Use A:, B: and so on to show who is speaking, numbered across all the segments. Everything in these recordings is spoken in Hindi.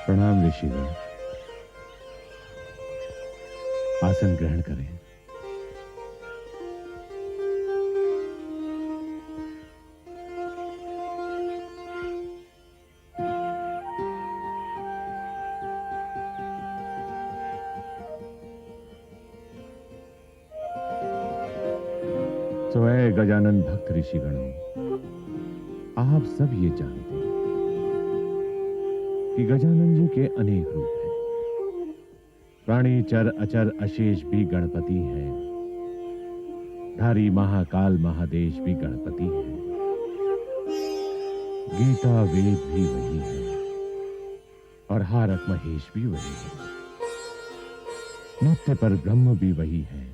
A: प्रणाम ऋषिगण। आसन ग्रहण करें। स्वयं गजानन भक्त ऋषिगणों, आप सब ये जानते हैं कि गजानन जी के अनेक रूप हैं। प्राणी चर अचर अशेष भी गणपति हैं। धारी महाकाल महादेश भी गणपति हैं। गीता वेद भी वही है और हारक महेश भी वही है। नित्य पर ब्रह्म भी वही है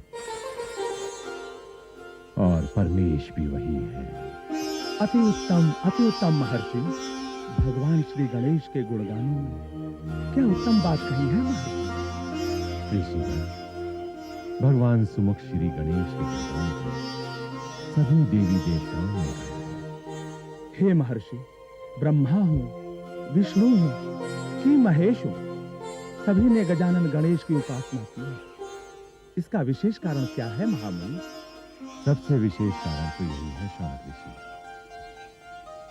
A: और परमेश भी वही है।
B: अति उत्तम महर्षि। भगवान श्री गणेश के गुणगानों में क्या उत्तम बात कही है महर्षि।
A: ऋषिगण, भगवान सुमुख श्री गणेश के गुणगान को सभी देवी देवताओं ने गाया।
B: हे महर्षि, ब्रह्मा हो, विष्णु हो कि महेश हो, सभी ने गजानन गणेश की उपासना की। इसका विशेष कारण क्या है महामुनि।
A: सबसे विशेष कारण तो यही है शौनक ऋषि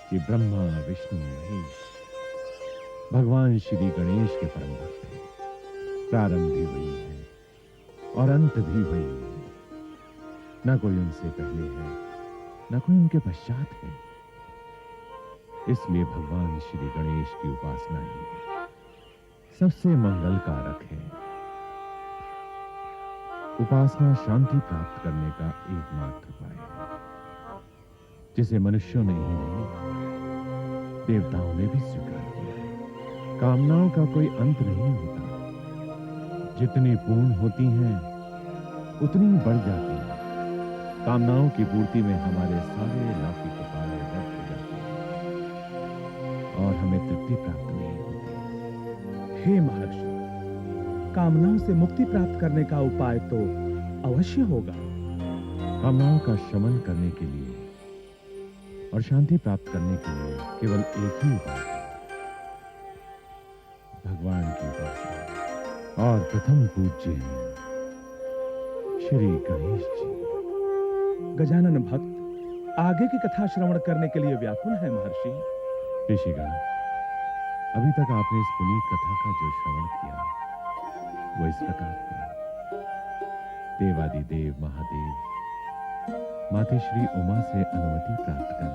A: कि ब्रह्मा विष्णु महेश भगवान श्री गणेश के परम भक्त हैं। प्रारंभ भी वही है और अंत भी वही है। न कोई उनसे पहले है, न कोई उनके पश्चात है। इसलिए भगवान श्री गणेश की उपासना ही सबसे मंगल कारक है। उपासना शांति प्राप्त करने का एकमात्र उपाय है, जिसे मनुष्यों ने ही नहीं देवताओं ने भी स्वीकार किया है। कामनाओं का कोई अंत नहीं होता। जितनी पूर्ण होती हैं उतनी बढ़ जाती हैं। कामनाओं की पूर्ति में हमारे सारे लौकिक उपाय व्यर्थ हो जाते हैं और हमें तृप्ति प्राप्त नहीं होती।
B: हे महर्षि, कामनाओं से मुक्ति प्राप्त करने का उपाय तो अवश्य होगा।
A: कामनाओं का शमन करने के लिए और शांति प्राप्त करने के लिए केवल एक ही उपाय है, भगवान की उपासना। और प्रथम पूज्य हैं श्री गणेश जी।
B: गजानन भक्त आगे की कथा श्रवण करने के लिए व्याकुल है महर्षि।
A: ऋषिगण, अभी तक आपने इस पुनीत कथा का जो श्रवण किया वो इस प्रकार है। देवादिदेव महादेव माते श्री उमा से अनुमति प्राप्त कर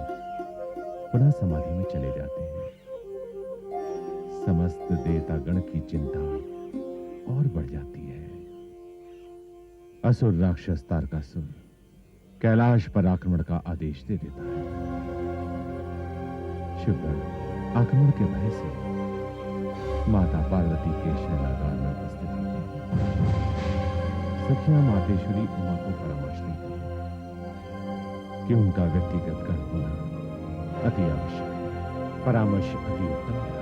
A: पुनः समाधि में चले जाते हैं। समस्त देवता गण की चिंता और बढ़ जाती है। असुर राक्षस तारकासुर कैलाश पर आक्रमण का आदेश दे देता है। शिवगण आक्रमण के भय से माता पार्वती के शयनागार में उपस्थित होते हैं। सखियां मातेश्वरी उमा को परामर्श देती हैं कि उनका व्यक्तिगत गण होना अति आवश्यक है। परामर्श अति उत्तम है।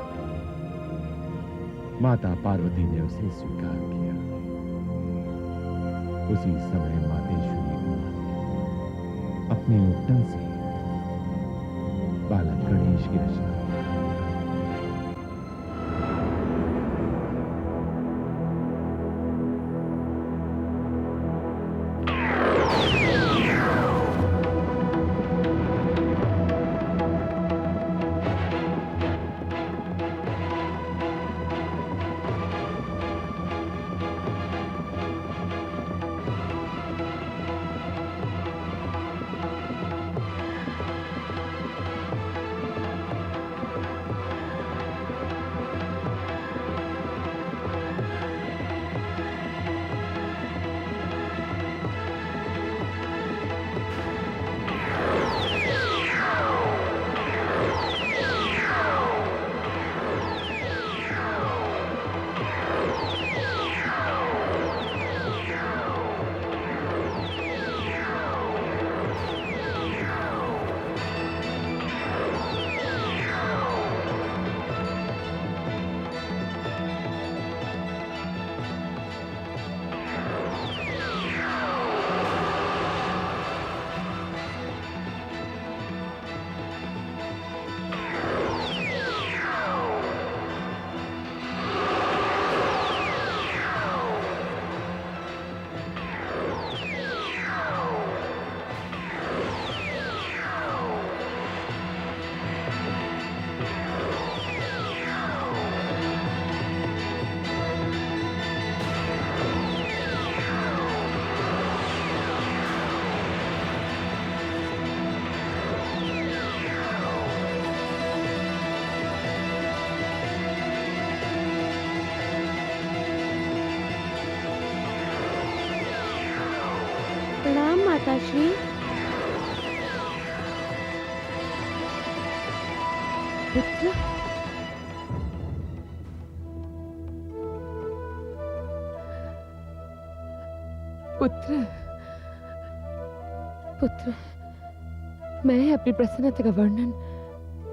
A: माता पार्वती ने उसे स्वीकार किया। उसी समय मातेश्वरी उमा अपने उद्यम से बालक गणेश की रचना की।
C: प्रणाम माता श्री। पुत्र,
D: पुत्र, पुत्र, मैं अपनी प्रसन्नता का वर्णन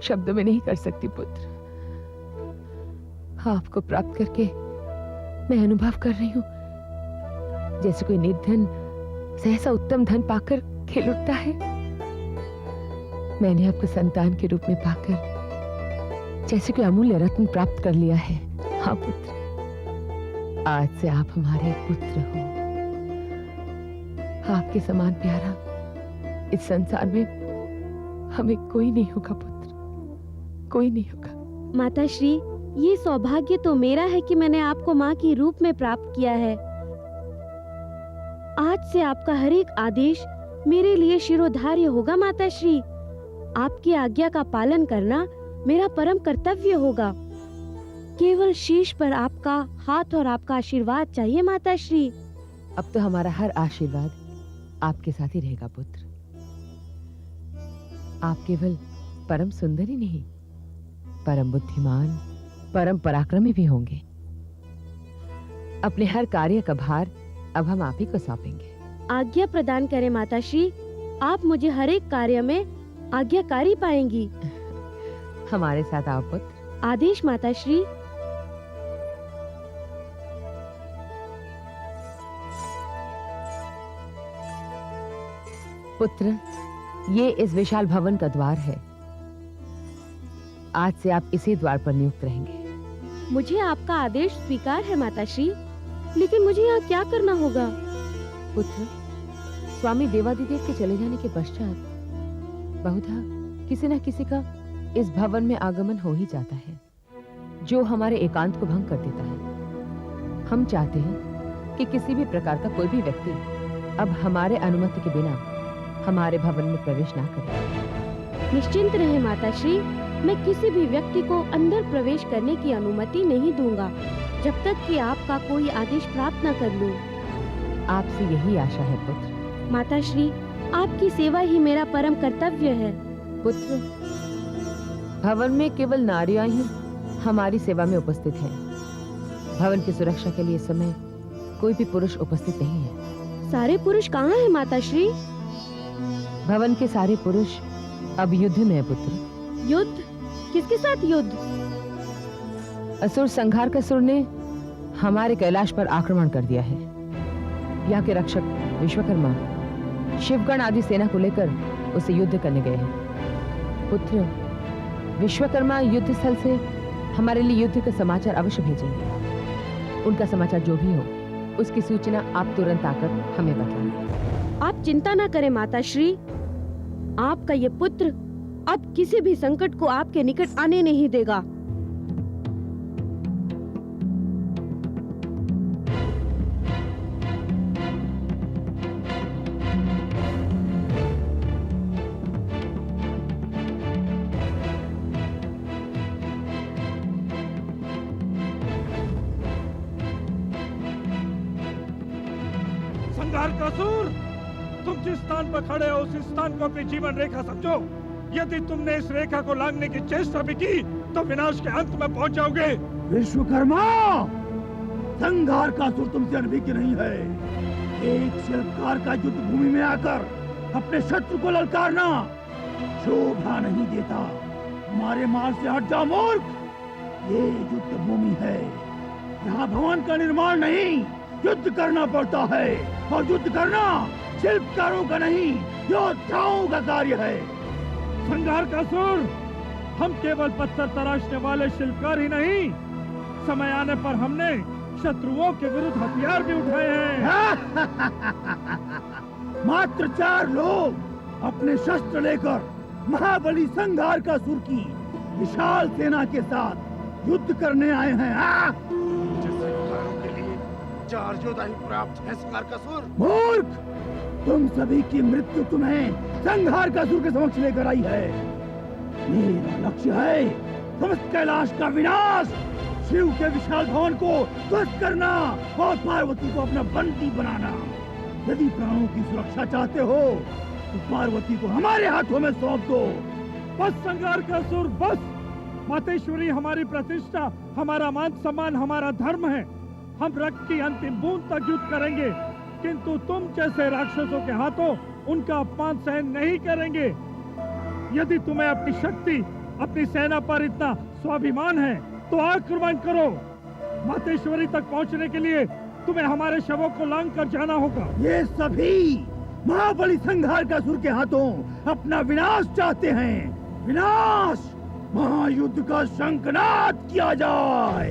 D: शब्दों में नहीं कर सकती पुत्र। आपको प्राप्त करके मैं अनुभव कर रही हूं जैसे कोई निर्धन सहसा उत्तम धन पाकर खिल उठता है। मैंने आपको संतान के रूप में पाकर जैसे कोई अमूल्य रत्न प्राप्त कर लिया है। हाँ पुत्र, आज से आप हमारे पुत्र हो। आपके समान प्यारा इस संसार में हमें कोई नहीं होगा पुत्र, कोई नहीं होगा।
C: माता श्री, ये सौभाग्य तो मेरा है कि मैंने आपको माँ की रूप में प्राप्त किया है। आज से आपका हर एक आदेश मेरे लिए शिरोधार्य होगा माता श्री। आपकी आज्ञा का पालन करना मेरा परम कर्तव्य होगा। केवल शीश पर आपका हाथ और आपका आशीर्वाद चाहिए माता श्री।
D: अब तो हमारा हर आशीर्वाद आपके साथ ही रहेगा पुत्र। आप केवल परम सुंदर ही नहीं, परम बुद्धिमान, परम पराक्रमी भी होंगे। अपने हर कार्य का भार अब हम आप ही को सौंपेंगे।
C: आज्ञा प्रदान करें माता श्री। आप मुझे हर एक कार्य में आज्ञाकारी पाएंगी।
D: हमारे साथ आओ पुत्र।
C: आदेश माता श्री।
D: पुत्र, ये इस विशाल भवन का द्वार है। आज से आप इसी द्वार पर नियुक्त रहेंगे।
C: मुझे आपका आदेश स्वीकार है माता श्री, लेकिन मुझे यहाँ क्या करना होगा?
D: पुत्र, स्वामी देवादिदेव के चले जाने के पश्चात बहुधा किसी न किसी का इस भवन में आगमन हो ही जाता है, जो हमारे एकांत को भंग कर देता है। हम चाहते हैं कि किसी भी प्रकार का कोई भी व्यक्ति अब हमारे अनुमति के बिना हमारे भवन में प्रवेश ना करे।
C: निश्चिंत रहे माता श्री, मैं किसी भी व्यक्ति को अंदर प्रवेश करने की अनुमति नहीं दूंगा जब तक कि आपका कोई आदेश प्राप्त न कर लूं।
D: आपसे यही आशा है पुत्र।
C: माता श्री, आपकी सेवा ही मेरा परम कर्तव्य है।
D: पुत्र, भवन में केवल नारियां ही हमारी सेवा में उपस्थित हैं। भवन की सुरक्षा के लिए इस समय कोई भी पुरुष उपस्थित नहीं है।
C: सारे पुरुष कहाँ हैं माता श्री?
D: भवन के सारे पुरुष अब युद्ध में है पुत्र।
C: युद्ध? किसके साथ युद्ध?
D: असुर संघार का सुर ने हमारे कैलाश पर आक्रमण कर दिया है। यहाँ के रक्षक विश्वकर्मा शिवगण आदि सेना को लेकर उसे युद्ध करने गए हैं। पुत्र, विश्वकर्मा युद्ध स्थल से हमारे लिए युद्ध का समाचार अवश्य भेजेंगे। उनका समाचार जो भी हो, उसकी सूचना आप तुरंत आकर हमें बताएं।
C: आप चिंता न करें माता श्री। आपका ये पुत्र अब किसी भी संकट को आपके निकट आने नहीं देगा।
E: संघारकासुर, तुम जिस स्थान पर खड़े हो उस स्थान को अपनी जीवन रेखा समझो। यदि तुमने इस रेखा को लांघने की चेष्टा भी की तो विनाश के अंत में पहुंच जाओगे।
F: विश्वकर्मा, संघारकासुर तुमसे अनभिज्ञ नहीं है। एक शिल्पकार का युद्ध भूमि में आकर अपने शत्रु को ललकारना शोभा नहीं देता। हमारे मार्ग से हट जा मूर्ख। ये युद्ध भूमि है, यहाँ भवन का निर्माण नहीं, युद्ध करना पड़ता है। और युद्ध करना शिल्पकारों का नहीं, योद्धाओं का कार्य है।
E: संघारकासुर, हम केवल पत्थर तराशने वाले शिल्पकार ही नहीं, समय आने पर हमने शत्रुओं के विरुद्ध हथियार भी उठाए हैं।
F: मात्र 4 लोग अपने शस्त्र लेकर महाबली संघारकासुर की विशाल सेना के साथ युद्ध करने आए हैं।
G: के लिए 4 योद्धा ही प्राप्त है संघारकासुर।
F: मूर्ख, तुम सभी की मृत्यु तुम्हें संघारकासुर के समक्ष लेकर आई है। मेरा लक्ष्य है समस्त कैलाश का विनाश, शिव के विशाल भवन को ध्वस्त करना और पार्वती को अपना बंदी बनाना। यदि प्राणों की सुरक्षा चाहते हो तो पार्वती को हमारे हाथों में सौंप दो।
E: बस संघार का सुर, बस। मातेश्वरी हमारी प्रतिष्ठा, हमारा मान सम्मान, हमारा धर्म है। हम रक्त की अंतिम बूंद तक युद्ध करेंगे, किंतु तुम जैसे राक्षसों के हाथों उनका अपमान सहन नहीं करेंगे। यदि तुम्हें अपनी शक्ति, अपनी सेना पर इतना स्वाभिमान है तो आक्रमण करो। मातेश्वरी तक पहुंचने के लिए तुम्हें हमारे शवों को लांग कर जाना होगा।
F: ये सभी महाबली संघार का सुर के हाथों अपना विनाश चाहते हैं। विनाश! महायुद्ध का शंखनाद किया जाए।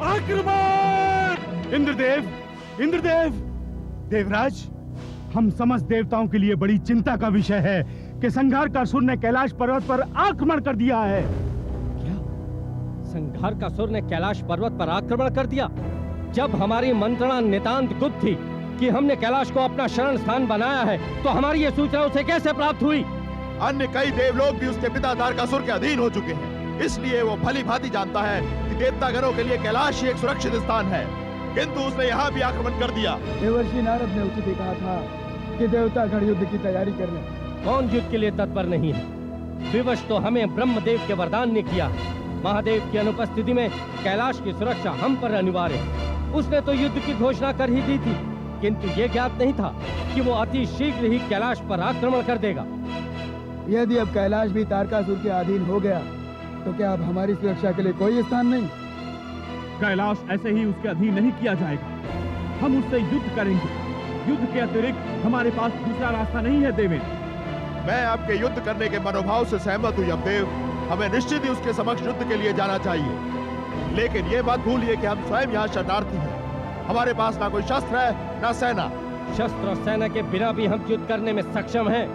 E: आक्रमण!
H: इंद्रदेव, इंद्रदेव, देवराज, हम समस्त देवताओं के लिए बड़ी चिंता का विषय है कि संघार का सुर ने कैलाश पर्वत पर आक्रमण कर दिया है।
I: क्या? संघार का सुर ने कैलाश पर्वत पर आक्रमण कर दिया? जब हमारी मंत्रणा नितांत गुप्त थी कि हमने कैलाश को अपना शरण स्थान बनाया है, तो हमारी ये सूचना उसे कैसे प्राप्त हुई?
G: अन्य कई देवलोक भी उसके पिता तारकासुर के अधीन हो चुके हैं, इसलिए वो भली भांति जानता है कि देवतागणों के लिए कैलाश ही एक सुरक्षित स्थान है, किंतु उसने यहाँ भी आक्रमण कर दिया।
B: देवर्षि नारद ने उचित ही कहा था कि देवतागण युद्ध की तैयारी कर लें।
I: कौन युद्ध के लिए तत्पर नहीं है? विवश तो हमें ब्रह्मदेव के वरदान ने किया। महादेव की अनुपस्थिति में कैलाश की सुरक्षा हम पर अनिवार्य है। उसने तो युद्ध की घोषणा कर ही दी थी, किंतु ये ज्ञात नहीं था कि वो अति शीघ्र ही कैलाश पर आक्रमण कर देगा।
B: यदि अब कैलाश भी तारकासुर के अधीन हो गया तो क्या अब हमारी सुरक्षा के लिए कोई स्थान नहीं?
E: कैलाश ऐसे ही उसके अधीन नहीं किया जाएगा। हम उससे युद्ध करेंगे। युद्ध के अतिरिक्त हमारे पास दूसरा रास्ता नहीं है देवेंद्र।
G: मैं आपके युद्ध करने के मनोभाव से सहमत हूँ यमदेव। हमें निश्चित ही उसके समक्ष युद्ध के लिए जाना चाहिए, लेकिन ये बात भूलिए कि हम स्वयं यहाँ शरणार्थी हैं। हमारे पास ना कोई शस्त्र है, ना सेना।
I: शस्त्र और सेना के बिना भी हम युद्ध करने में सक्षम हैं।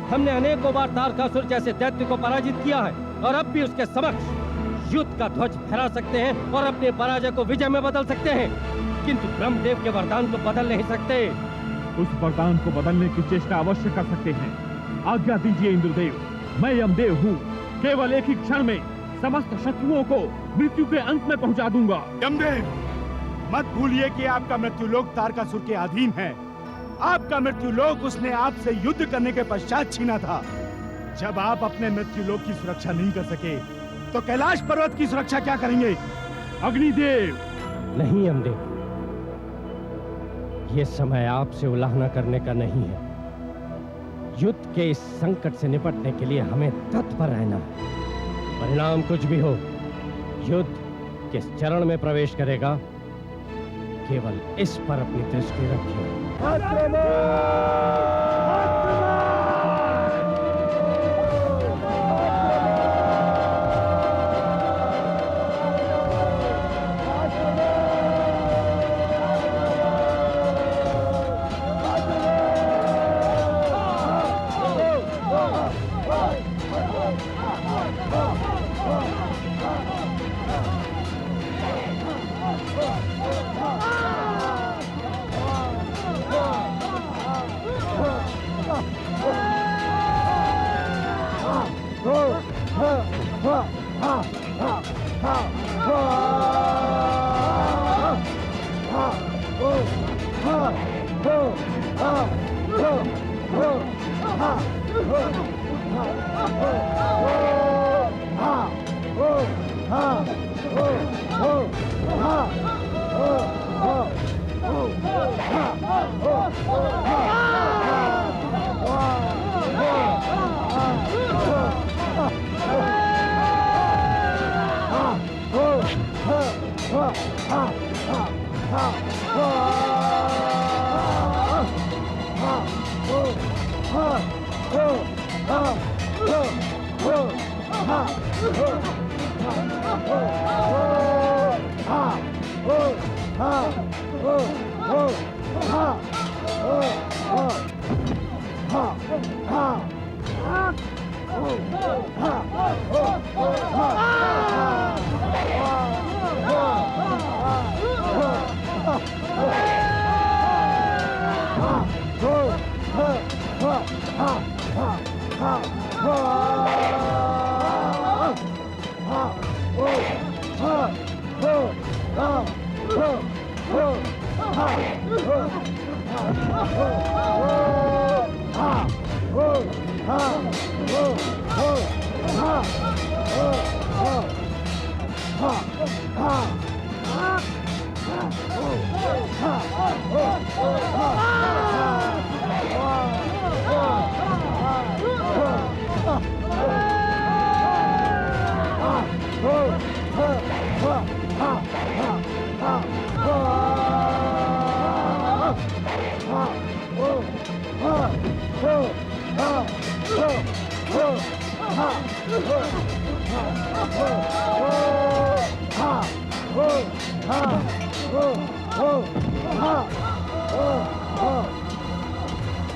I: हमने अनेकों बार तारकासुर जैसे दैत्य को पराजित किया है और अब भी उसके समक्ष युद्ध का ध्वज फहरा सकते हैं और अपने पराजय को विजय में बदल सकते हैं, किंतु ब्रह्मदेव के वरदान को बदल नहीं सकते।
E: उस वरदान को बदलने की चेष्टा अवश्य कर सकते हैं। आज्ञा दीजिए इंद्रदेव। मैं यमदेव हूँ। केवल एक ही क्षण में समस्त शत्रुओं को मृत्यु के अंत में पहुँचा दूंगा।
H: यमदेव, मत भूलिए कि आपका मृत्युलोक तारकासुर के अधीन है। आपका मृत्युलोक उसने आपसे युद्ध करने के पश्चात छीना था। जब आप अपने मृत्युलोक की सुरक्षा नहीं कर सके तो कैलाश पर्वत की सुरक्षा क्या करेंगे?
E: अग्निदेव!
I: नहीं यमदेव, ये समय आपसे उल्लंघना करने का नहीं है। युद्ध के इस संकट से निपटने के लिए हमें तत्पर रहना है। परिणाम कुछ भी हो, युद्ध किस चरण में प्रवेश करेगा, केवल इस पर अपनी दृष्टि रखिए।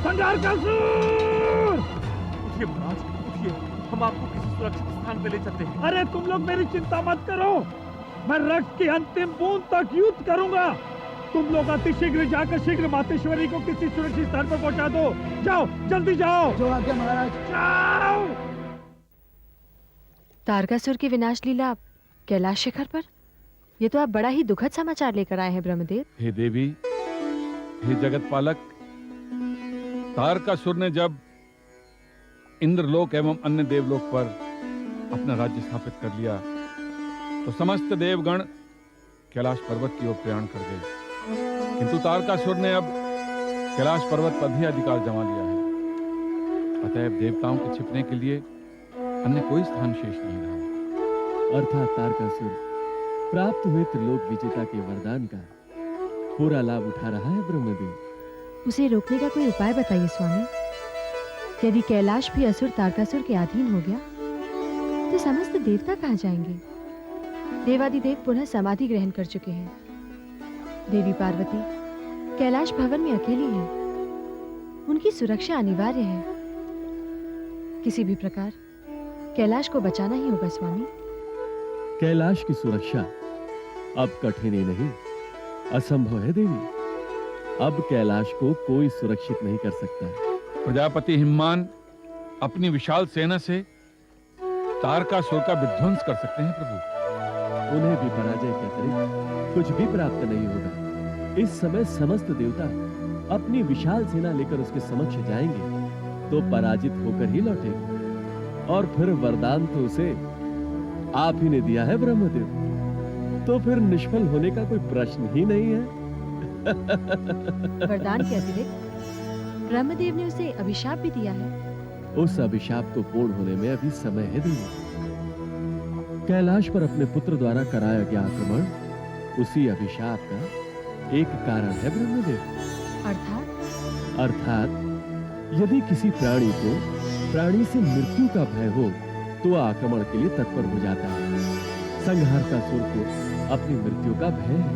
E: संघारकासुर!
J: उठिए महाराज, उठिए, हम आपको किसी सुरक्षित स्थान पे ले चलते हैं।
E: अरे तुम लोग मेरी चिंता मत करो, मैं रक्त की अंतिम बूंद तक युद्ध करूंगा। तुम लोग अतिशीघ्र जाकर शीघ्र मातेश्वरी को किसी सुरक्षित स्थान पर पहुंचा दो। जाओ, जल्दी जाओ।
F: जो आज्ञा महाराज।
E: जाओ।
K: तारकासुर की विनाश लीला कैलाश शिखर पर? ये तो आप बड़ा ही दुखद समाचार लेकर आए हैं ब्रह्मदेव।
L: हे देवी, हे जगत पालक, तारकासुर ने जब इंद्रलोक एवं अन्य देवलोक पर अपना राज्य स्थापित कर लिया तो समस्त देवगण कैलाश पर्वत की ओर प्रयाण कर गए, किंतु तारकासुर ने अब कैलाश पर्वत पर भी अधिकार जमा लिया है। अतएव देवताओं के छिपने के लिए अन्य कोई स्थान शेष नहीं रहा।
A: अर्थात तारकासुर प्राप्त हुए त्रिलोक विजेता के वरदान का पूरा लाभ उठा रहा है ब्रह्मदेव।
K: उसे रोकने का कोई उपाय बताइए स्वामी। यदि कैलाश भी असुर तारकासुर के अधीन हो गया तो समस्त देवता कहाँ जाएंगे? देवादिदेव पुनः समाधि ग्रहण कर चुके हैं। देवी पार्वती कैलाश भवन में अकेली है, उनकी सुरक्षा अनिवार्य है। किसी भी प्रकार कैलाश को बचाना ही होगा स्वामी।
A: कैलाश की सुरक्षा अब कठिन ही नहीं, असंभव है देवी। अब कैलाश को कोई सुरक्षित नहीं कर सकता।
L: प्रजापति हिममान अपनी विशाल सेना से तारकासुर का विध्वंस कर सकते हैं प्रभु।
A: उन्हें भी पराजय के अतिरिक्त कुछ भी प्राप्त नहीं होगा। इस समय समस्त देवता अपनी विशाल सेना लेकर उसके समक्ष जाएंगे तो पराजित होकर ही लौटेंगे। और फिर वरदान तो उसे आप ही ने दिया है ब्रह्मदेव, तो फिर निष्फल होने का कोई प्रश्न ही नहीं है।
K: वरदान के अतिरिक्त ब्रह्मदेव ने उसे अभिशाप भी दिया है।
A: उस अभिशाप को पूर्ण होने में अभी समय है देवी। कैलाश पर अपने पुत्र द्वारा कराया गया आक्रमण उसी अभिशाप का एक कारण है ब्रह्मदेव। अर्थात यदि किसी प्राणी से मृत्यु का भय हो तो आक्रमण के लिए तत्पर हो जाता है। संघारकासुर को अपनी मृत्यु का भय है,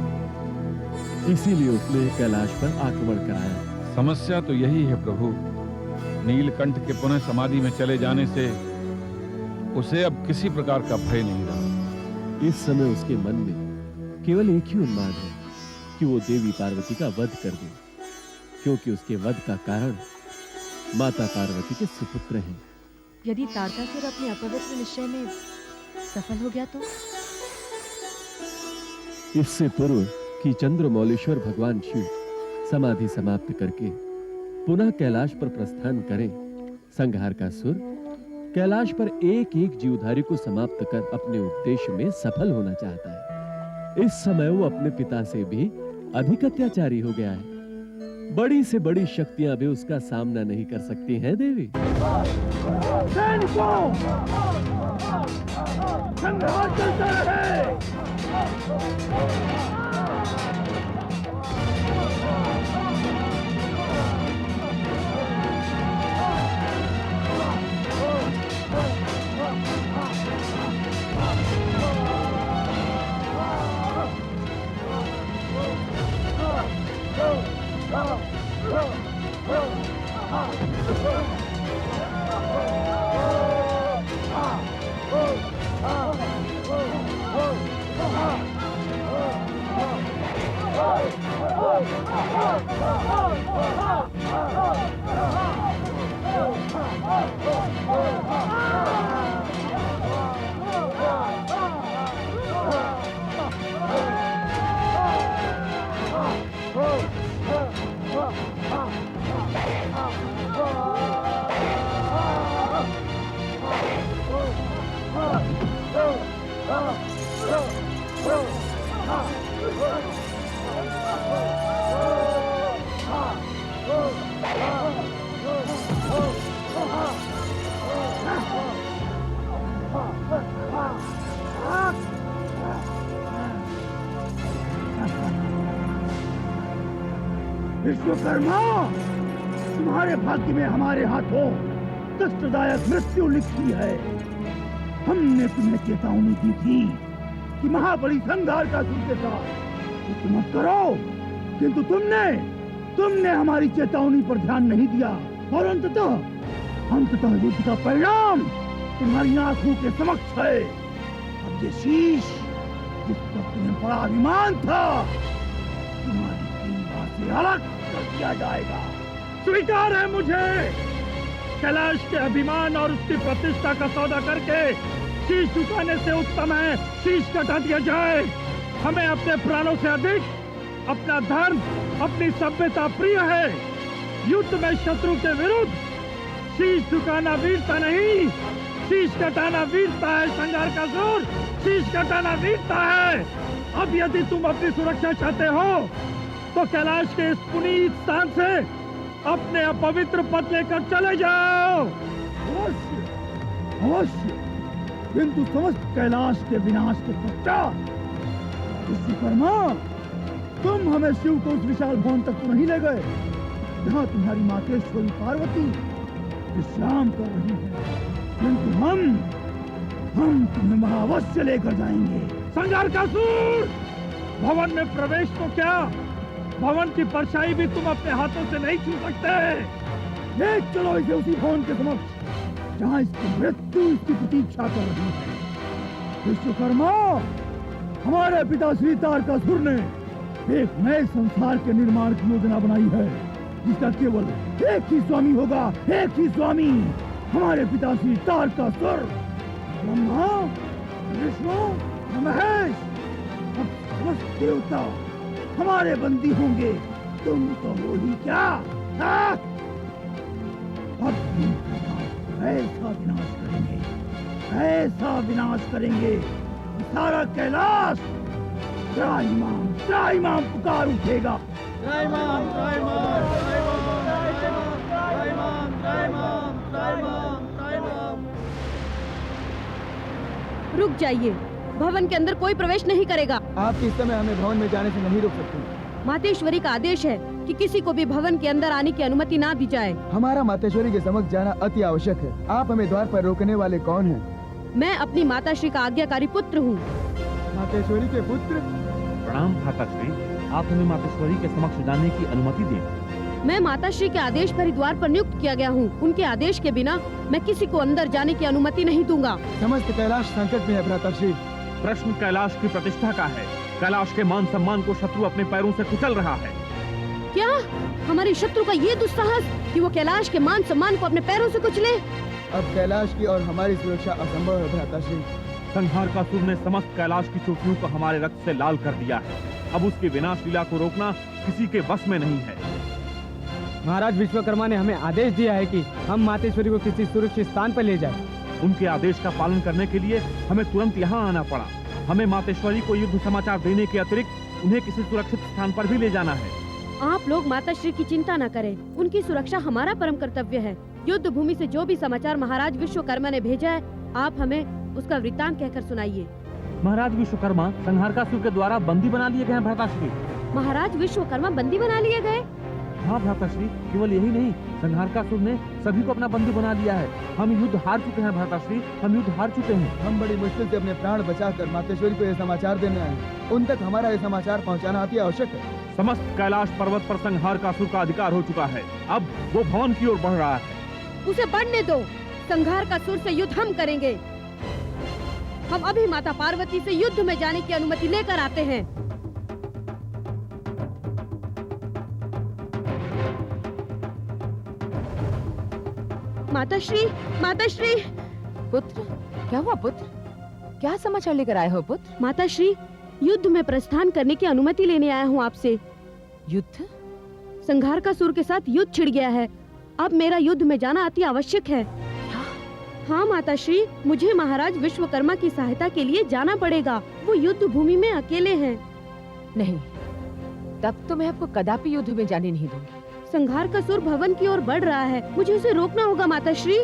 A: इसीलिए उसने कैलाश पर आक्रमण कराया।
L: समस्या तो यही है प्रभु, नीलकंठ के पुनः समाधि में चले जाने से उसे अब किसी प्रकार का भय नहीं रहा।
A: इस समय उसके मन में केवल एक ही उन्माद है कि वो देवी पार्वती का वध कर दे, क्योंकि उसके वध का कारण माता पार्वती के सुपुत्र हैं।
K: यदि तारकासुर अपने अपवित्र निश्चय में सफल हो गया तो?
A: इससे पूर्व कि चंद्रमौलेश्वर भगवान शिव समाधि समाप्त करके पुनः कैलाश पर प्रस्थान करें, संघारकासुर कैलाश पर एक एक जीवधारी को समाप्त कर अपने उद्देश्य में सफल होना चाहता है। इस समय वो अपने पिता से भी अधिक अत्याचारी हो गया है। बड़ी से बड़ी शक्तियां भी उसका सामना नहीं कर सकती हैं देवी।
E: सैनिकों, संघर्ष चलता रहे।
F: विश्वकर्मा, तुम्हारे भाग्य में हमारे हाथों कष्टदायक मृत्यु लिखी है। हमने तुम्हें चेतावनी दी थी कि महाबली संघारकासुर के साथ युद्ध मत करो, किंतु तुमने हमारी चेतावनी पर ध्यान नहीं दिया और अंततः युद्ध का परिणाम तुम्हारी आंखों के समक्ष है। अब ये शीश जिस पर तुम्हें बड़ा अभिमान था, तुम्हारी जीवा से अलग कर दिया जाएगा।
E: स्वीकार है मुझे, कैलाश के अभिमान और उसकी प्रतिष्ठा का सौदा करके शीश झुकाने से उत्तम है शीश कटा दिया जाए। हमें अपने प्राणों से अधिक अपना धर्म, अपनी सभ्यता प्रिय है। युद्ध में शत्रु के विरुद्ध शीश झुकाना वीरता नहीं, शीश कटाना वीरता है। संघारकासुर, शीश कटाना वीरता है। अब यदि तुम अपनी सुरक्षा चाहते हो तो कैलाश के इस पुनीत स्थान से अपने अपवित्र पद लेकर चले जाओ।
F: अवश्य, अवश्य, किंतु समस्त कैलाश के विनाश के पश्चात विश्वकर्मा, तुम हमें शिव को उस विशाल भवन तक तो नहीं ले गए जहाँ तुम्हारी मातेश्वरी पार्वती विश्राम कर रही है, किंतु हम तुम्हें वहाँ अवश्य लेकर जाएंगे।
E: संघारकासुर, भवन में प्रवेश तो क्या, भवन की परछाई भी तुम अपने हाथों से नहीं छू सकते।
F: ले चलो इसे उसी भवन के समक्ष जहाँ इसकी मृत्यु इसकी प्रतीक्षा कर रही है। विश्वकर्मा, हमारे पिता श्री तारकासुर ने एक नए संसार के निर्माण की योजना बनाई है, जिसका केवल एक ही स्वामी होगा, एक ही स्वामी, हमारे पिता श्री तारकासुर। ब्रह्मा, विष्णु, महेश, अब समस्त देवता हमारे बंदी होंगे। तुम तो हो ही क्या? अब ऐसा विनाश करेंगे, ऐसा विनाश करेंगे, सारा कैलाश त्राहिमाम त्राहिमाम पुकार उठेगा। त्राहिमाम त्राहिमाम त्राहिमाम त्राहिमाम त्राहिमाम त्राहिमाम त्राहिमाम।
C: रुक जाइए, भवन के अंदर कोई प्रवेश नहीं करेगा।
B: आप इस समय हमें भवन में जाने से नहीं रोक सकते।
C: मातेश्वरी का आदेश है कि किसी को भी भवन के अंदर आने की अनुमति ना दी जाए।
B: हमारा मातेश्वरी के समक्ष जाना अति आवश्यक है। आप हमें द्वार पर रोकने वाले कौन हैं?
C: मैं अपनी माताश्री का आज्ञाकारी पुत्र हूँ।
B: मातेश्वरी के पुत्र?
J: प्रणाम भ्राताश्री, आप हमें मातेश्वरी के समक्ष जाने की अनुमति दें।
C: मैं माताश्री के आदेश पर ही द्वार पर नियुक्त किया गया हूँ। उनके आदेश के बिना मैं किसी को अंदर जाने की अनुमति नहीं दूंगा।
B: समस्त कैलाश संकट में है भ्राताश्री।
J: प्रश्न कैलाश की प्रतिष्ठा का है। कैलाश के मान सम्मान को शत्रु अपने पैरों से कुचल रहा है।
C: क्या हमारे शत्रु का ये दुस्साहस कि वो कैलाश के मान सम्मान को अपने पैरों से कुचले?
B: अब कैलाश की और हमारी सुरक्षा असंभव है भ्राताश्री।
J: संघारकासुर ने समस्त कैलाश की चोटियों को हमारे रक्त से लाल कर दिया है। अब उसकी विनाश लीला को रोकना किसी के बस में नहीं है।
B: महाराज विश्वकर्मा ने हमें आदेश दिया है कि हम मातेश्वरी को किसी सुरक्षित स्थान पर ले जाएं।
J: उनके आदेश का पालन करने के लिए हमें तुरंत यहाँ आना पड़ा। हमें मातेश्वरी को युद्ध समाचार देने के अतिरिक्त उन्हें किसी सुरक्षित स्थान पर भी ले जाना है।
C: आप लोग माताश्री की चिंता न करें, उनकी सुरक्षा हमारा परम कर्तव्य है। युद्ध भूमि से जो भी समाचार महाराज विश्वकर्मा ने भेजा है, आप हमें उसका वृत्तांत कहकर सुनाइए।
J: महाराज विश्वकर्मा संघारकासुर के द्वारा बंदी बना लिए गए हैं भ्राताश्री।
C: महाराज विश्वकर्मा बंदी बना लिए गए?
J: हाँ भ्राताश्री, केवल यही नहीं, संघारकासुर ने सभी को अपना बंदी बना लिया है। हम युद्ध हार चुके हैं भ्राताश्री, हम युद्ध हार चुके हैं।
B: हम बड़ी मुश्किल से अपने प्राण बचाकर मातेश्वरी को यह समाचार देने आए। उन तक हमारा यह समाचार पहुंचाना अति आवश्यक है।
J: समस्त कैलाश पर्वत पर संघारकासुर का अधिकार हो चुका है। अब वो भवन की ओर बढ़ रहा है।
C: उसे बढ़ने दो। संघारकासुर से युद्ध हम करेंगे। हम अभी माता पार्वती से युद्ध में जाने की अनुमति लेकर आते हैं। माताश्री, माताश्री।
D: पुत्र, क्या हुआ पुत्र? क्या समाचार लेकर आए हो पुत्र?
C: माताश्री, युद्ध में प्रस्थान करने की अनुमति लेने आया हूँ आपसे।
D: युद्ध?
C: संघारकासुर के साथ युद्ध छिड़ गया है। अब मेरा युद्ध में जाना अति आवश्यक है। हाँ माताश्री, मुझे महाराज विश्वकर्मा की सहायता के लिए जाना पड़ेगा। वो युद्ध भूमि में अकेले हैं।
D: नहीं, तब तो मैं आपको कदापि युद्ध में जाने नहीं दूंगी।
C: संघारकासुर भवन की ओर बढ़ रहा है, मुझे उसे रोकना होगा माताश्री।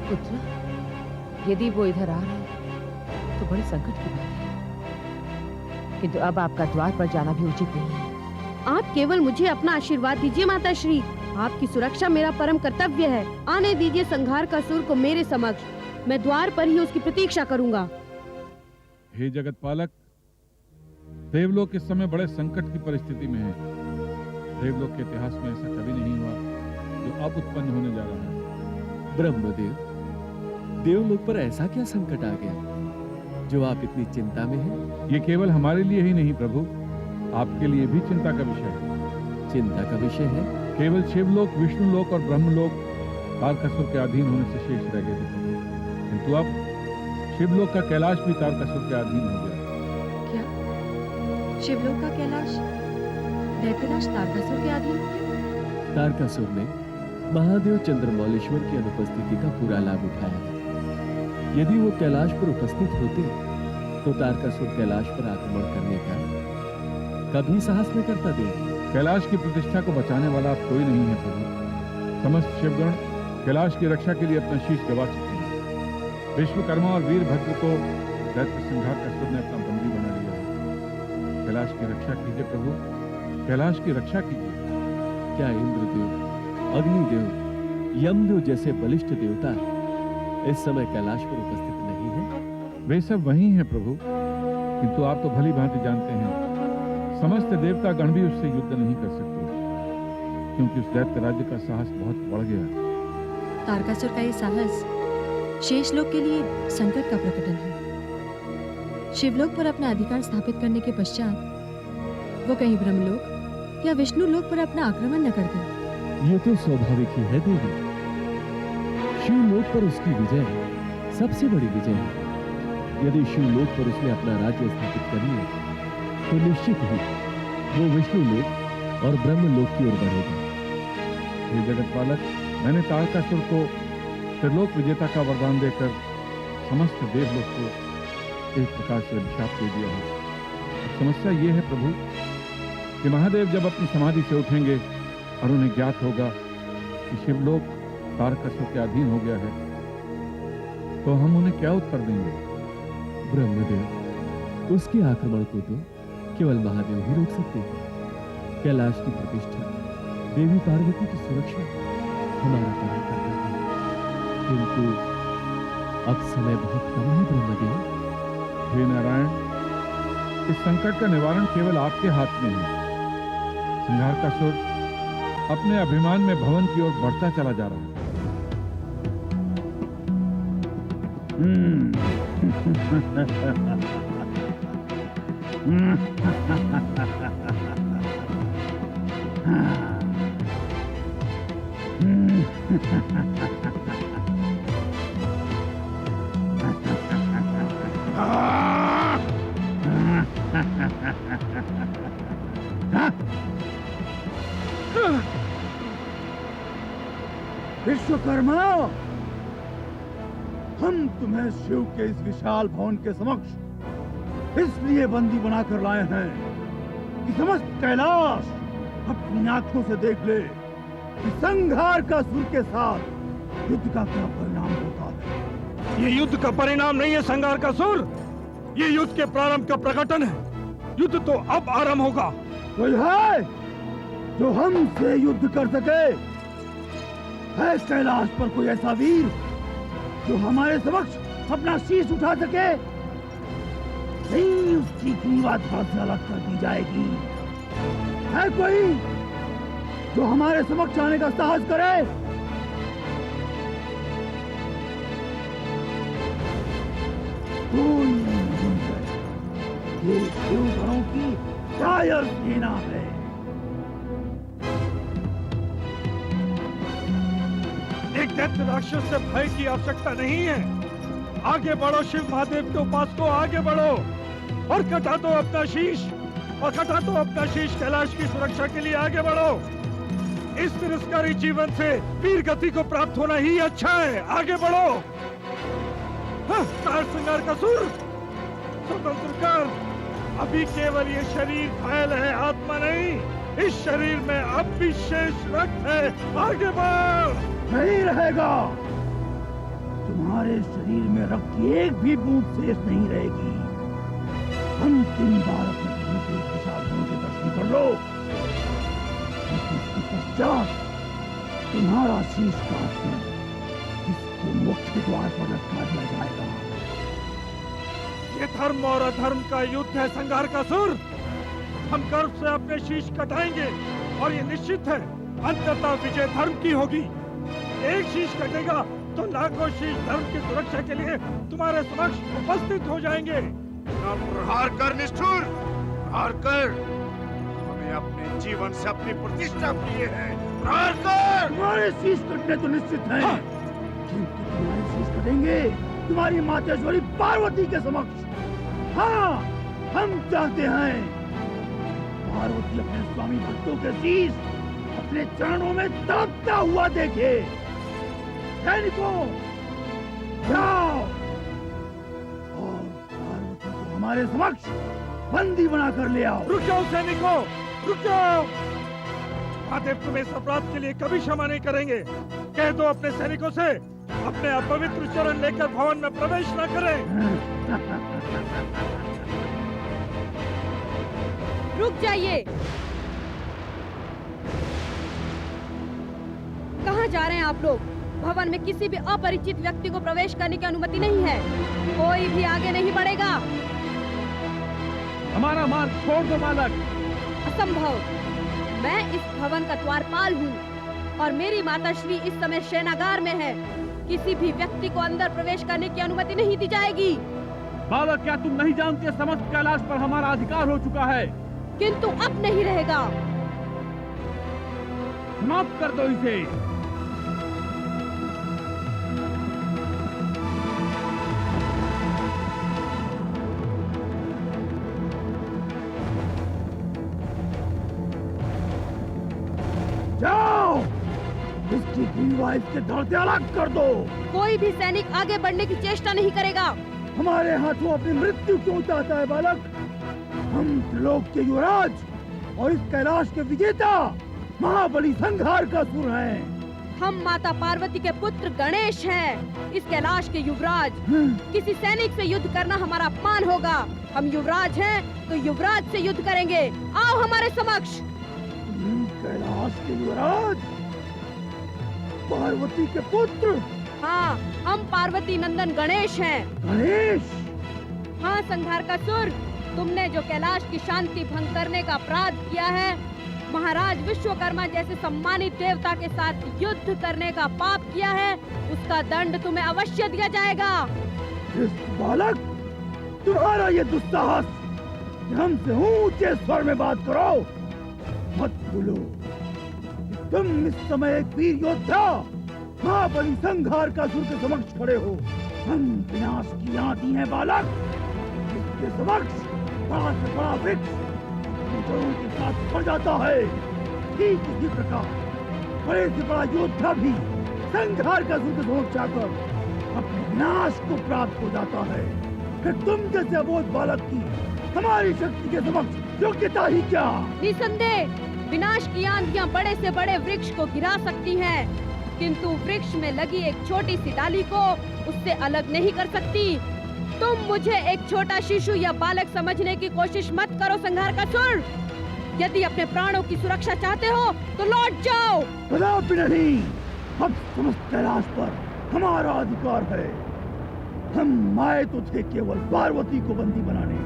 D: पुत्र, यदि वो इधर आ रहा है तो बड़ी संकट की बात है, किंतु अब आपका द्वार पर जाना भी उचित नहीं है।
C: आप केवल मुझे अपना आशीर्वाद दीजिए माता श्री। आपकी सुरक्षा मेरा परम कर्तव्य है। आने दीजिए संघार का असुर को मेरे समक्ष। मैं द्वार पर ही उसकी प्रतीक्षा करूंगा।
L: हे जगत पालक, देवलोक इस समय बड़े संकट की परिस्थिति में है। देवलोक के इतिहास में ऐसा कभी नहीं हुआ जो अब उत्पन्न होने जा रहा है।
M: ब्रह्मदेव, देवलोक पर ऐसा क्या संकट आ गया जो आप इतनी चिंता में हैं?
L: ये केवल हमारे लिए ही नहीं प्रभु, आपके लिए भी चिंता का विषय है।
M: चिंता का विषय है?
L: केवल शिवलोक, विष्णुलोक और ब्रह्मलोक तारकासुर के अधीन होने से शेष रह गए थे प्रभु, किंतु अब शिवलोक का कैलाश भी तारकासुर के अधीन हो गया।
K: क्या शिवलोक का कैलाश दैत्यराज तारकासुर के अधीन हो गया?
M: तारकासुर ने महादेव चंद्रमौलेश्वर की अनुपस्थिति का पूरा लाभ उठाया है। यदि वो कैलाश पर उपस्थित होते तो तारकासुर कैलाश पर आक्रमण करने का कभी साहस न करता। देव,
L: कैलाश की प्रतिष्ठा को बचाने वाला अब कोई नहीं है प्रभु। समस्त शिवगण कैलाश की रक्षा के लिए अपना शीश गवा चुके हैं। विश्वकर्मा और वीरभद्र को दैत्य संघारकासुर ने अपना बंदी बना लिया है। कैलाश की रक्षा कीजिए प्रभु, कैलाश की रक्षा कीजिए।
M: क्या इंद्रदेव, अग्निदेव, यमदेव जैसे बलिष्ठ देवता इस समय कैलाश पर उपस्थित नहीं है?
L: वे सब वही हैं प्रभु, किंतु आप तो भली भांति जानते हैं समस्त देवता गण भी उससे युद्ध नहीं कर सकते, क्योंकि उस दैत्य राज्य का साहस बहुत बढ़ गया।
K: तारकासुर का ये साहस शेषलोक के लिए संकट का प्रकटन है। शिवलोक पर अपना अधिकार स्थापित करने के पश्चात वो कहीं ब्रह्मलोक या विष्णु लोक पर अपना आक्रमण न कर दे।
M: ये तो स्वाभाविक ही है देवी। शिवलोक पर उसकी विजय सबसे बड़ी विजय है। यदि शिवलोक पर उसने अपना राज्य स्थापित कर लिया तो निश्चित ही वो विष्णु लोक और ब्रह्म लोक की ओर बढ़ेगा।
L: हे जगत पालक, मैंने तारकासुर को त्रिलोक विजेता का वरदान देकर समस्त देवलोक को एक प्रकार से अभिशाप दे दिया है। अब समस्या ये है प्रभु कि महादेव जब अपनी समाधि से उठेंगे और उन्हें ज्ञात होगा कि शिवलोक तारकासुर के अधीन हो गया है, तो हम उन्हें क्या उत्तर देंगे?
M: ब्रह्मदेव, उसके आक्रमण को तो केवल महादेव ही रोक सकते हैं। कैलाश की प्रतिष्ठा, देवी पार्वती की सुरक्षा हमारा परम कर्तव्य है, किंतु अब समय बहुत कम है ब्रह्मदेव।
L: हे नारायण, इस संकट का निवारण केवल आपके हाथ में है। संघारकासुर अपने अभिमान में भवन की ओर बढ़ता चला जा रहा है।
F: विश्वकर्मा, हम तुम्हें शिव के इस विशाल भवन के समक्ष इसलिए बंदी बनाकर लाए हैं कि समस्त कैलाश अपनी आंखों से देख ले कि संघारकासुर के साथ युद्ध का क्या परिणाम होता है।
E: ये युद्ध का परिणाम नहीं है संघारकासुर, ये युद्ध के प्रारंभ का प्रकटन है। युद्ध तो अब आरंभ होगा।
F: कोई है जो हमसे युद्ध कर सके? है कैलाश पर कोई ऐसा वीर जो हमारे समक्ष अपना शीश उठा सके? नहीं, उसकी ग्रीवा धड़ से अलग कर दी जाएगी। है कोई जो हमारे समक्ष आने का साहस करे? कोई नहीं है। ये शिवगणों की कायर सेना है।
E: एक दैत्य राक्षस से भय की आवश्यकता नहीं है। आगे बढ़ो शिव महादेव के उपासकों, आगे बढ़ो और कटा दो अपना शीश, और कटा दो अपना शीश कैलाश की सुरक्षा के लिए आगे बढ़ो। इस तिरस्कारी जीवन से वीर गति को प्राप्त होना ही अच्छा है। आगे बढ़ो। संघारकासुर, स्वतंत्र कर। अभी केवल ये शरीर घायल है, आत्मा नहीं। इस शरीर में अब भी शेष रक्त है। आगे बढ़।
F: नहीं रहेगा। तुम्हारे शरीर में रक्त की एक भी बूंद शेष नहीं रहेगी। अंतिम बार अपने विशाल भवन के दर्शन कर लो। इसके पश्चात तुम्हारा शीश काटकर इसके मुख्य द्वार पर लटका दिया जाएगा।
E: ये धर्म और अधर्म का युद्ध है संघार का सुर। हम गर्व से अपने शीश कटाएंगे और ये निश्चित है अंततः विजय धर्म की होगी। एक शीश कटेगा तो लाखों शीश धर्म की सुरक्षा के लिए तुम्हारे समक्ष उपस्थित हो जाएंगे।
H: प्रहार कर निष्ठुर, प्रहार कर। हमें अपने जीवन से अपनी प्रतिष्ठा प्रिय है। प्रहार कर।
F: तुम्हारे शीश कटने तो निश्चित है, क्योंकि तुम्हारे शीश कटेंगे तुम्हारी मातेश्वरी पार्वती के समक्ष। हाँ, हम चाहते हैं पार्वती अपने स्वामी भक्तों के शीश अपने चरणों में तड़पता हुआ देखे। सैनिकों, जाओ और पार्वती को हमारे समक्ष बंदी बनाकर ले आओ।
E: रुक जाओ सैनिकों, रुक जाओ। महादेव तुम्हें इस अपराध के लिए कभी क्षमा नहीं करेंगे। कह दो अपने सैनिकों से अपने अपवित्र चरण लेकर भवन में प्रवेश न करें।
C: रुक जाइए। कहाँ जा रहे हैं आप लोग? भवन में किसी भी अपरिचित व्यक्ति को प्रवेश करने की अनुमति नहीं है। कोई भी आगे नहीं बढ़ेगा।
J: हमारा मार्ग छोड़ दो बालक।
C: असंभव। मैं इस भवन का द्वारपाल हूँ और मेरी माताश्री इस समय शयनागार में है। किसी भी व्यक्ति को अंदर प्रवेश करने की अनुमति नहीं दी जाएगी।
J: बालक, क्या तुम नहीं जानते समस्त कैलाश पर हमारा अधिकार हो चुका है?
C: किंतु अब नहीं रहेगा।
J: समाप्त कर दो इसे।
F: जाओ, इसकी ग्रीवा इसके धड़ से अलग कर दो।
C: कोई भी सैनिक आगे बढ़ने की चेष्टा नहीं करेगा।
F: हमारे हाथों अपनी मृत्यु क्यों चाहता है बालक? हम त्रिलोक के युवराज और इस कैलाश के विजेता महाबली संघार का सुर हैं।
C: हम माता पार्वती के पुत्र गणेश हैं, इस कैलाश के युवराज। किसी सैनिक से युद्ध करना हमारा अपमान होगा। हम युवराज हैं तो युवराज से युद्ध करेंगे। आओ हमारे समक्ष।
F: कैलाश के युवराज, पार्वती के पुत्र?
C: हाँ, हम पार्वती नंदन गणेश हैं।
F: गणेश?
C: हाँ संघार का सुर, तुमने जो कैलाश की शांति भंग करने का अपराध किया है, महाराज विश्वकर्मा जैसे सम्मानित देवता के साथ युद्ध करने का पाप किया है, उसका दंड तुम्हें अवश्य दिया जाएगा।
F: बालक, तुम्हारा ये दुस्साहस कि हमसे ऊंचे स्वर में बात करो। मत भूलो तुम इस समय एक वीर योद्धा महाबली संघार का सुर के समक्ष खड़े हो। हम विनाश की आंधी हैं बालक। इसके समक्ष बड़ा से बड़ा वृक्ष जड़ों के साथ पड़ जाता है, ठीक इसी प्रकार बड़े से बड़ा योद्धा भी संघार का सुर के समक्ष आकर अपने विनाश को प्राप्त हो जाता है। फिर तुम जैसे अबोध बालक की हमारी शक्ति के समक्ष योग्यता ही क्या?
C: निसंदेह विनाश की आंधियां बड़े से बड़े वृक्ष को गिरा सकती हैं, किंतु वृक्ष में लगी एक छोटी सी डाली को उससे अलग नहीं कर सकती। तुम मुझे एक छोटा शिशु या बालक समझने की कोशिश मत करो संघार का सुर। यदि अपने प्राणों की सुरक्षा चाहते हो तो लौट जाओ।
F: कदापि नहीं। अब समस्त कैलाश पर हमारा अधिकार है। हम आए तो थे केवल पार्वती को बंदी बनाने,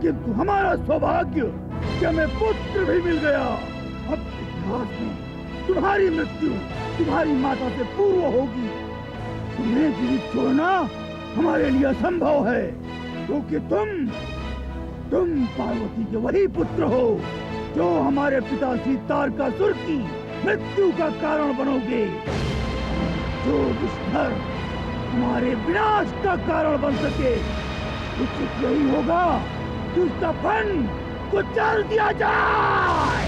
F: किंतु हमारा सौभाग्य कि हमें पुत्र भी मिल गया। अब इतिहास में तुम्हारी मृत्यु तुम्हारी माता से पूर्व होगी। तुम्हें जीवित छोड़ना हमारे लिए असंभव है, क्योंकि तुम पार्वती के वही पुत्र हो जो हमारे पिता श्री तारकासुर की मृत्यु का कारण बनोगे। जो दुष्कर हमारे विनाश का कारण बन सके, उचित यही होगा कि उसका फन कुचल दिया जाए।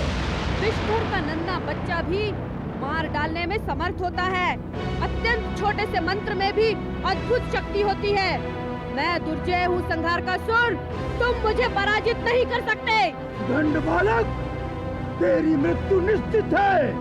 C: विष्णु का नन्हा बच्चा भी मार डालने में समर्थ होता है। अत्यंत छोटे से मंत्र में भी अद्भुत शक्ति होती है। मैं दुर्जय हूँ संघार का सुर, तुम मुझे पराजित नहीं कर सकते।
F: दंड बालक, तेरी मृत्यु निश्चित है।